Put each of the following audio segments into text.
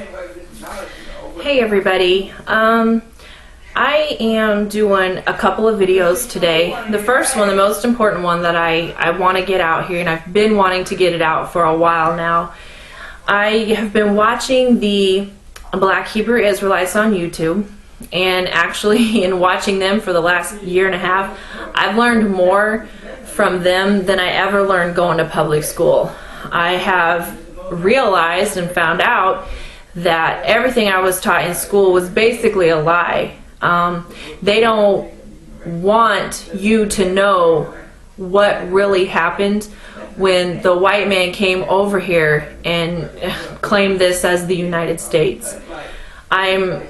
Hey everybody, I am doing a couple of videos today. The first one, the most important one that I want to get out here, and I've been wanting to get it out for a while now. I have been watching the Black Hebrew Israelites on YouTube, and actually in watching them for the last year and a half, I've learned more from them than I ever learned going to public school. I have realized and found out that everything I was taught in school was basically a lie. They don't want you to know what really happened when the white man came over here and claimed this as the United States. I'm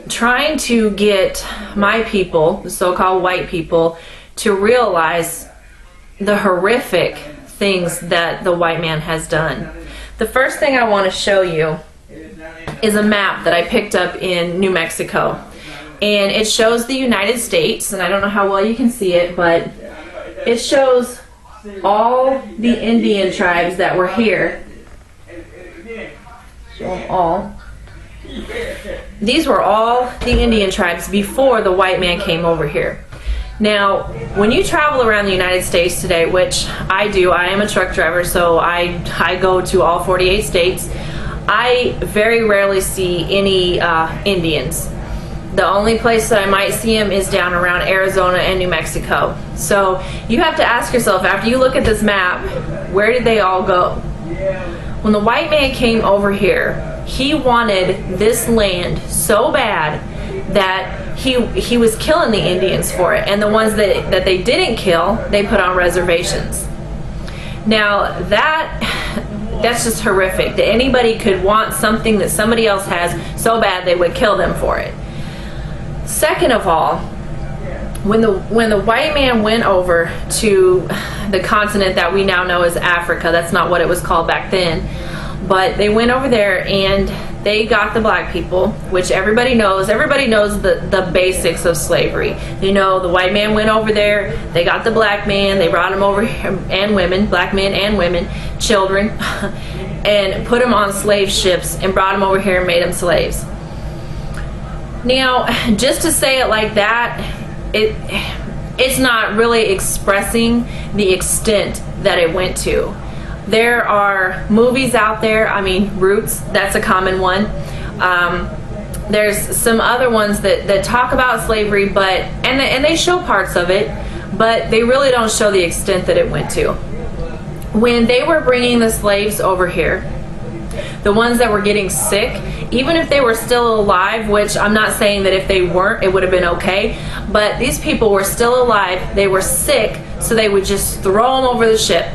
trying to get my people, the so-called white people, to realize the horrific things that the white man has done. The first thing I want to show you is a map that I picked up in New Mexico, and it shows the United States, and I don't know how well you can see it, but it shows all the Indian tribes that were here. Show them all. These were all the Indian tribes before the white man came over here. Now, when you travel around the United States today, which I do, I am a truck driver, so I go to all 48 states, I very rarely see any Indians. The only place that I might see them is down around Arizona and New Mexico. So you have to ask yourself, after you look at this map, where did they all go? When the white man came over here, he wanted this land so bad that he was killing the Indians for it, and the ones that they didn't kill, they put on reservations. Now that's just horrific, that anybody could want something that somebody else has so bad they would kill them for it. Second of all, when the white man went over to the continent that we now know as Africa, that's not what it was called back then, but they went over there and they got the black people, which everybody knows the basics of slavery. You know, the white man went over there, they got the black man, they brought him over, and women, black men and women, children, and put them on slave ships and brought them over here and made them slaves. Now, just to say it like that, it's not really expressing the extent that it went to. There are movies out there, I mean, Roots, that's a common one. There's some other ones that talk about slavery, but and they show parts of it, but they really don't show the extent that it went to. When they were bringing the slaves over here, the ones that were getting sick, even if they were still alive, which I'm not saying that if they weren't, it would have been okay, but these people were still alive, they were sick, so they would just throw them over the ship.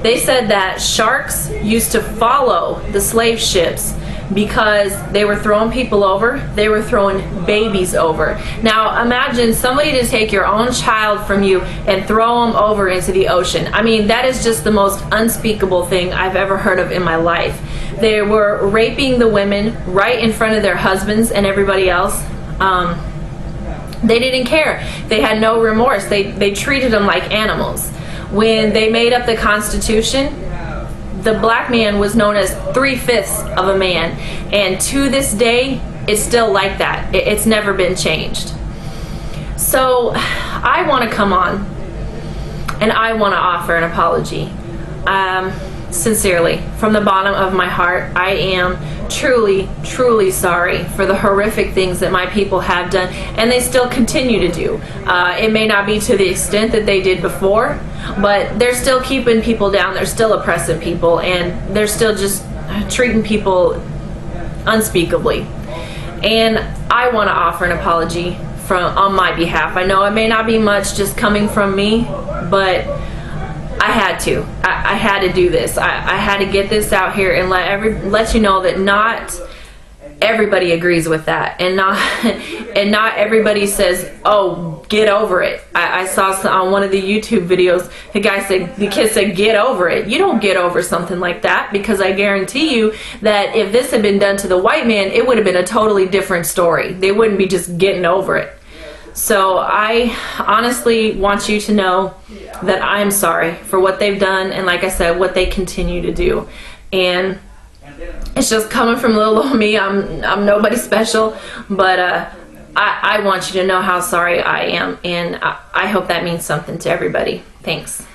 They said that sharks used to follow the slave ships because they were throwing people over, they were throwing babies over. Now imagine somebody to take your own child from you and throw them over into the ocean. I mean, that is just the most unspeakable thing I've ever heard of in my life. They were raping the women right in front of their husbands and everybody else. They didn't care. They had no remorse. They treated them like animals. When they made up the Constitution, the black man was known as 3/5 of a man, and to this day it's still like that. It's never been changed. So I want to come on and I want to offer an apology. Sincerely, from the bottom of my heart, I am truly sorry for the horrific things that my people have done, and they still continue to do. It may not be to the extent that they did before, but they're still keeping people down, they're still oppressing people, and they're still just treating people unspeakably. And I want to offer an apology on my behalf. I know it may not be much just coming from me, but I had to. I had to do this. I had to get this out here and let you know that not everybody agrees with that, and not everybody says, "Oh, get over it." I saw on one of the YouTube videos, the kid said, "Get over it." You don't get over something like that, because I guarantee you that if this had been done to the white man, it would have been a totally different story. They wouldn't be just getting over it. So I honestly want you to know that I'm sorry for what they've done, and like I said, what they continue to do. And It's just coming from little old me. I'm nobody special, but I want you to know how sorry I am, and I hope that means something to everybody. Thanks.